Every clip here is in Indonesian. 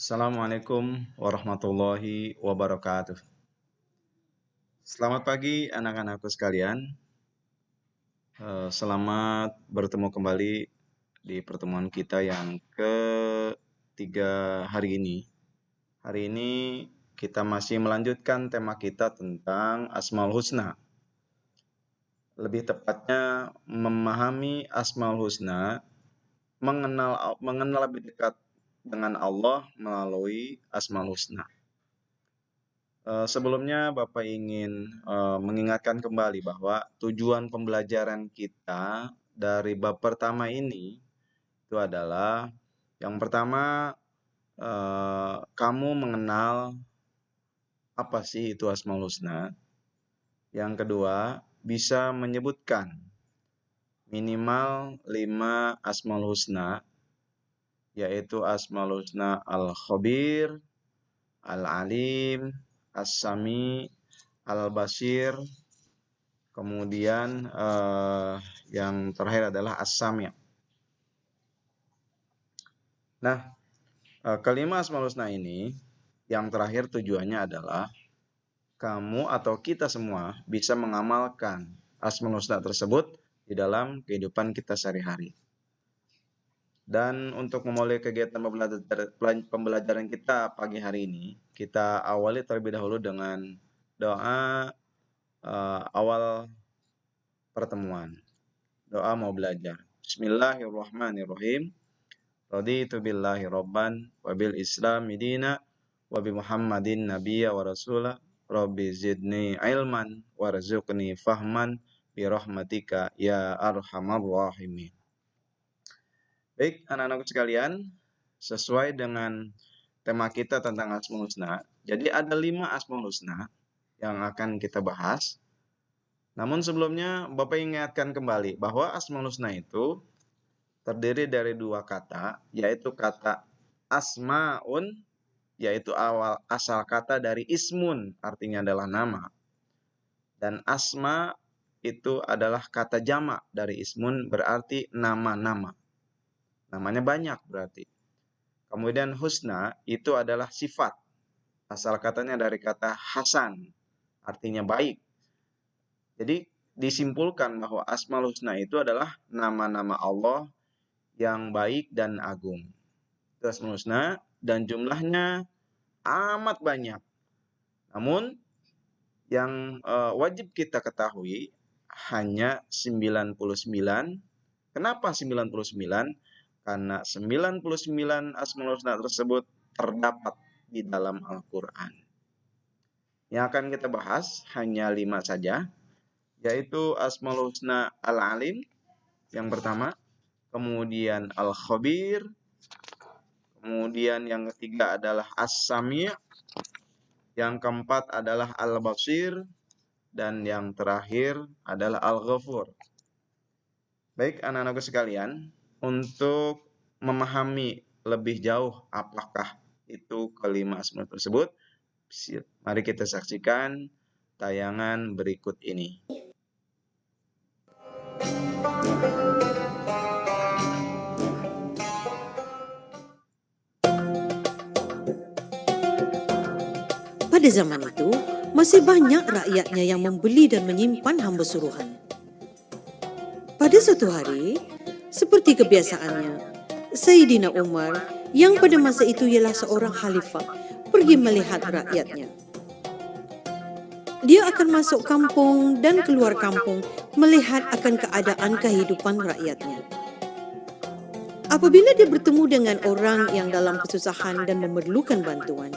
Assalamualaikum warahmatullahi wabarakatuh. Selamat pagi anak-anakku sekalian. Selamat bertemu kembali di pertemuan kita yang ketiga hari ini. Hari ini kita masih melanjutkan tema kita tentang Asmaul Husna. Lebih tepatnya memahami Asmaul Husna, mengenal lebih dekat dengan Allah melalui Asmaul Husna. Sebelumnya Bapak ingin mengingatkan kembali bahwa tujuan pembelajaran kita dari bab pertama ini itu adalah yang pertama kamu mengenal apa sih itu Asmaul Husna. Yang kedua, bisa menyebutkan minimal 5 Asmaul Husna, yaitu Asmaul Husna Al-Khabir, Al-Alim, As-Sami, Al-Basir, kemudian yang terakhir adalah As-Sami'. Nah, kelima Asmaul Husna ini, yang terakhir tujuannya adalah kamu atau kita semua bisa mengamalkan Asmaul Husna tersebut di dalam kehidupan kita sehari-hari. Dan untuk memulai kegiatan pembelajaran kita pagi hari ini, kita awali terlebih dahulu dengan doa awal pertemuan. Doa mau belajar. Bismillahirrahmanirrahim. Raditu billahi rabban wa bil islami dina wa bi Muhammadin nabiyya wa rasulah. Rabbi zidni ilman warzuqni fahman bi rahmatika ya arhamar rahimin. Baik, anak-anak sekalian, sesuai dengan tema kita tentang Asmaul Husna. Jadi ada 5 Asmaul Husna yang akan kita bahas. Namun sebelumnya Bapak ingatkan kembali bahwa Asmaul Husna itu terdiri dari 2 kata, yaitu kata asmaun, yaitu asal kata dari ismun, artinya adalah nama. Dan asma itu adalah kata jamak dari ismun, berarti nama-nama. Namanya banyak berarti. Kemudian husna itu adalah sifat. Asal katanya dari kata hasan, artinya baik. Jadi disimpulkan bahwa Asmaul Husna itu adalah nama-nama Allah yang baik dan agung. Itu Asmaul Husna dan jumlahnya amat banyak. Namun yang wajib kita ketahui hanya 99. Kenapa 99? Karena 99 Asmaul Husna tersebut terdapat di dalam Al-Quran. Yang akan kita bahas hanya 5 saja, yaitu Asmaul Husna Al-Alim yang pertama, kemudian Al-Khabir, kemudian yang ketiga adalah As-Sami', yang keempat adalah Al-Basir, dan yang terakhir adalah Al-Ghafur. Baik anak-anakku sekalian, untuk memahami lebih jauh apakah itu kelima asmaul tersebut, mari kita saksikan tayangan berikut ini. Pada zaman itu, masih banyak rakyatnya yang membeli dan menyimpan hamba suruhan. Pada suatu hari, seperti kebiasaannya, Sayyidina Umar, yang pada masa itu ialah seorang khalifah, pergi melihat rakyatnya. Dia akan masuk kampung dan keluar kampung melihat akan keadaan kehidupan rakyatnya. Apabila dia bertemu dengan orang yang dalam kesusahan dan memerlukan bantuan,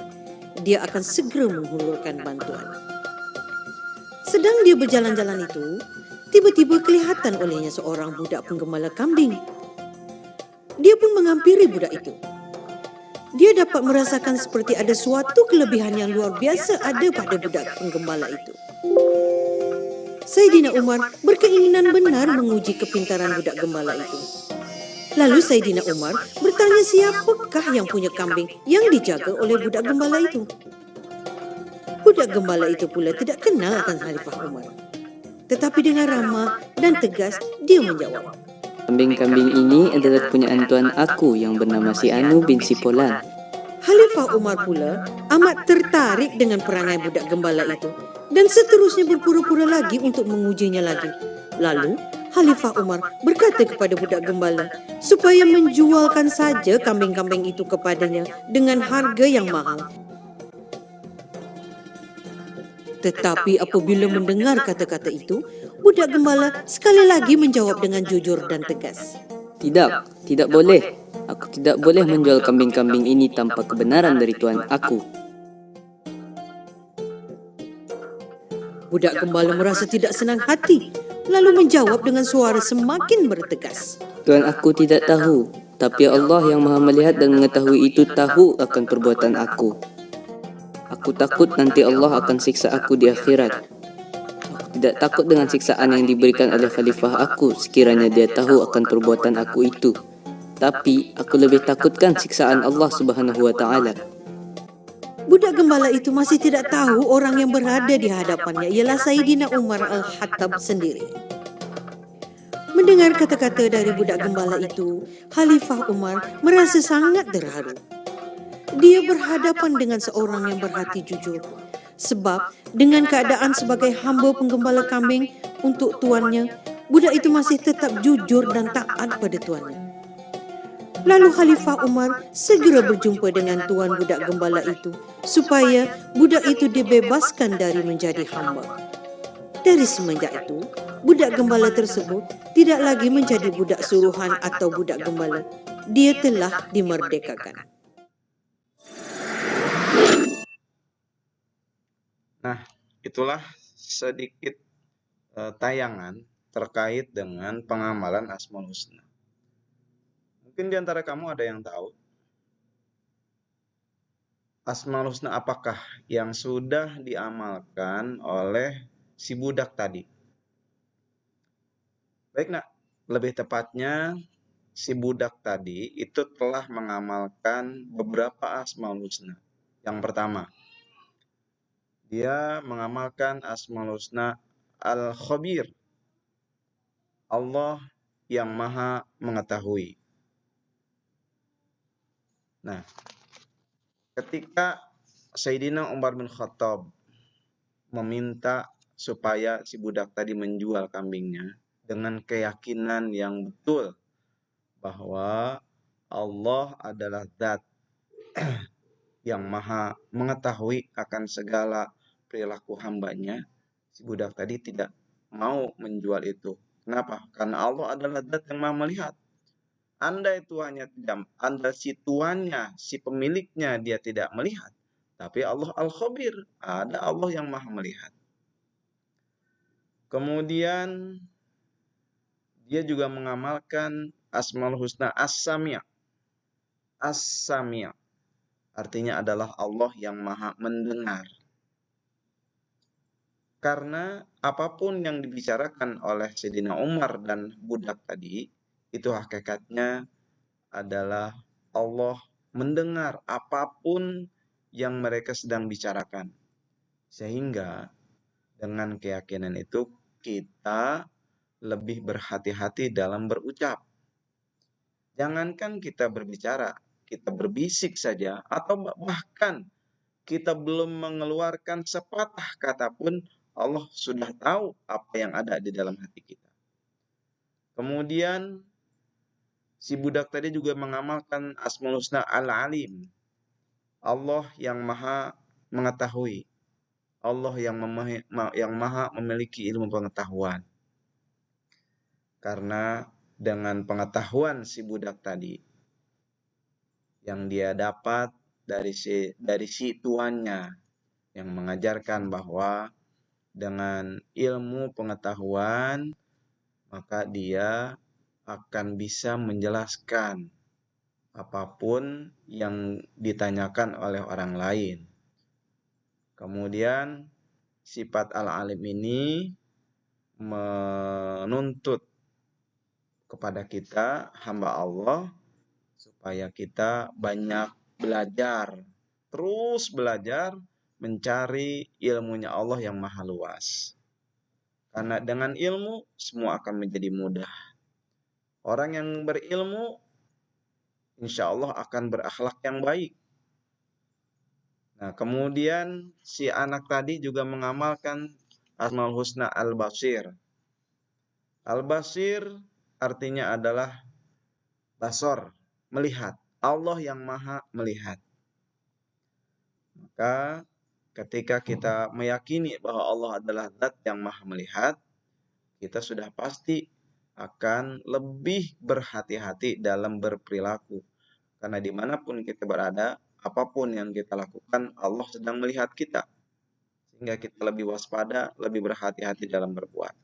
dia akan segera menghulurkan bantuan. Sedang dia berjalan-jalan itu, tiba-tiba kelihatan olehnya seorang budak penggembala kambing. Dia pun menghampiri budak itu. Dia dapat merasakan seperti ada suatu kelebihan yang luar biasa ada pada budak penggembala itu. Sayyidina Umar berkeinginan benar menguji kepintaran budak gembala itu. Lalu Sayyidina Umar bertanya siapakah yang punya kambing yang dijaga oleh budak gembala itu. Budak gembala itu pula tidak kenal akan Khalifah Umar. Tetapi dengan ramah dan tegas dia menjawab, "Kambing-kambing ini adalah kepunyaan tuan aku yang bernama si Anu bin si Polan." Khalifah Umar pula amat tertarik dengan perangai budak gembala itu dan seterusnya berpura-pura lagi untuk mengujinya lagi. Lalu Khalifah Umar berkata kepada budak gembala supaya menjualkan saja kambing-kambing itu kepadanya dengan harga yang mahal. Tetapi apabila mendengar kata-kata itu, budak gembala sekali lagi menjawab dengan jujur dan tegas. Tidak, tidak boleh. Aku tidak boleh menjual kambing-kambing ini tanpa kebenaran dari Tuhan aku. Budak gembala merasa tidak senang hati, lalu menjawab dengan suara semakin bertegas. Tuhan aku tidak tahu, tapi Allah yang Maha Melihat dan Mengetahui itu tahu akan perbuatan aku. Aku takut nanti Allah akan siksa aku di akhirat. Aku tidak takut dengan siksaan yang diberikan oleh khalifah aku sekiranya dia tahu akan perbuatan aku itu. Tapi aku lebih takutkan siksaan Allah Subhanahu wa Ta'ala. Budak gembala itu masih tidak tahu orang yang berada di hadapannya ialah Sayyidina Umar Al-Khattab sendiri. Mendengar kata-kata dari budak gembala itu, Khalifah Umar merasa sangat terharu. Dia berhadapan dengan seorang yang berhati jujur. Sebab dengan keadaan sebagai hamba penggembala kambing untuk tuannya, budak itu masih tetap jujur dan taat pada tuannya. Lalu Khalifah Umar segera berjumpa dengan tuan budak gembala itu supaya budak itu dibebaskan dari menjadi hamba. Dari semenjak itu, budak gembala tersebut tidak lagi menjadi budak suruhan atau budak gembala. Dia telah dimerdekakan. Nah, itulah sedikit tayangan terkait dengan pengamalan Asmaul Husna. Mungkin di antara kamu ada yang tahu Asmaul Husna apakah yang sudah diamalkan oleh si budak tadi? Baik nak, lebih tepatnya si budak tadi itu telah mengamalkan beberapa Asmaul Husna. Yang pertama, dia mengamalkan Asmaul Husna Al-Khabir, Allah yang Maha Mengetahui. Nah, ketika Sayyidina Umar bin Khattab meminta supaya si budak tadi menjual kambingnya dengan keyakinan yang betul bahwa Allah adalah zat yang Maha Mengetahui akan segala perilaku hambanya, si budak tadi tidak mau menjual itu. Kenapa? Karena Allah adalah zat yang Maha Melihat. Andai si tuannya, si pemiliknya dia tidak melihat, tapi Allah Al-Khabir, ada Allah yang Maha Melihat. Kemudian dia juga mengamalkan Asmaul Husna As-Sami'. As-Sami' artinya adalah Allah yang Maha Mendengar. Karena apapun yang dibicarakan oleh Sayyidina Umar dan budak tadi, itu hakikatnya adalah Allah mendengar apapun yang mereka sedang bicarakan. Sehingga dengan keyakinan itu kita lebih berhati-hati dalam berucap. Jangankan kita berbicara, kita berbisik saja atau bahkan kita belum mengeluarkan sepatah kata pun Allah sudah tahu apa yang ada di dalam hati kita. Kemudian si budak tadi juga mengamalkan Asmaul Husna Al-Alim, Allah yang Maha Mengetahui, Allah yang Maha memiliki ilmu pengetahuan. Karena dengan pengetahuan si budak tadi yang dia dapat dari si tuannya yang mengajarkan bahwa dengan ilmu pengetahuan maka dia akan bisa menjelaskan apapun yang ditanyakan oleh orang lain. Kemudian sifat al-alim ini menuntut kepada kita hamba Allah supaya kita banyak belajar, terus belajar mencari ilmunya Allah yang maha luas. Karena dengan ilmu semua akan menjadi mudah. Orang yang berilmu insya Allah akan berakhlak yang baik. Nah, kemudian si anak tadi juga mengamalkan Asmaul Husna Al-Basir. Al-Basir artinya adalah basor, melihat. Allah yang maha melihat. Maka ketika kita meyakini bahwa Allah adalah zat yang maha melihat, kita sudah pasti akan lebih berhati-hati dalam berperilaku. Karena dimanapun kita berada, apapun yang kita lakukan, Allah sedang melihat kita. Sehingga kita lebih waspada, lebih berhati-hati dalam berbuat.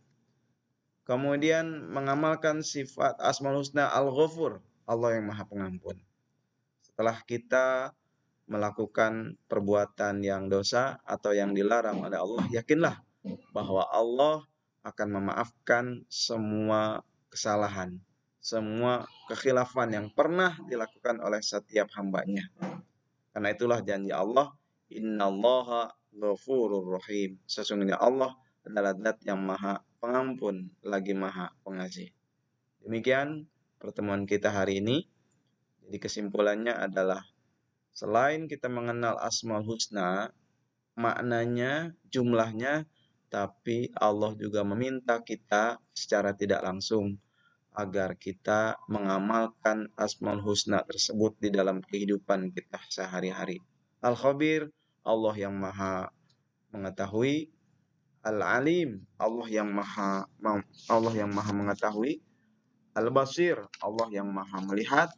Kemudian mengamalkan sifat Asmaul Husna Al-Ghafur, Allah yang maha pengampun. Setelah kita melakukan perbuatan yang dosa atau yang dilarang oleh Allah, yakinlah bahwa Allah akan memaafkan semua kesalahan, semua kekhilafan yang pernah dilakukan oleh setiap hambanya. Karena itulah janji Allah, innallaha ghafurur rahim. Sesungguhnya Allah adalah zat yang maha pengampun lagi maha pengasih. Demikian pertemuan kita hari ini. Jadi kesimpulannya adalah selain kita mengenal Asmaul Husna, maknanya, jumlahnya, tapi Allah juga meminta kita secara tidak langsung agar kita mengamalkan Asmaul Husna tersebut di dalam kehidupan kita sehari-hari. Al-Khabir, Allah yang maha mengetahui. Al-Alim, Allah yang maha mengetahui. Al-Basir, Allah yang maha melihat.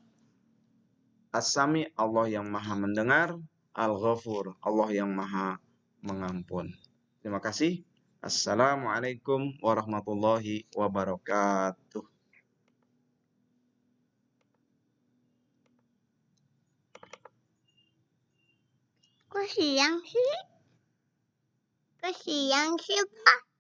As-Sami, Allah yang maha mendengar. Al-Ghafur, Allah yang maha mengampun. Terima kasih. Assalamualaikum warahmatullahi wabarakatuh. Kok siang sih? Pak?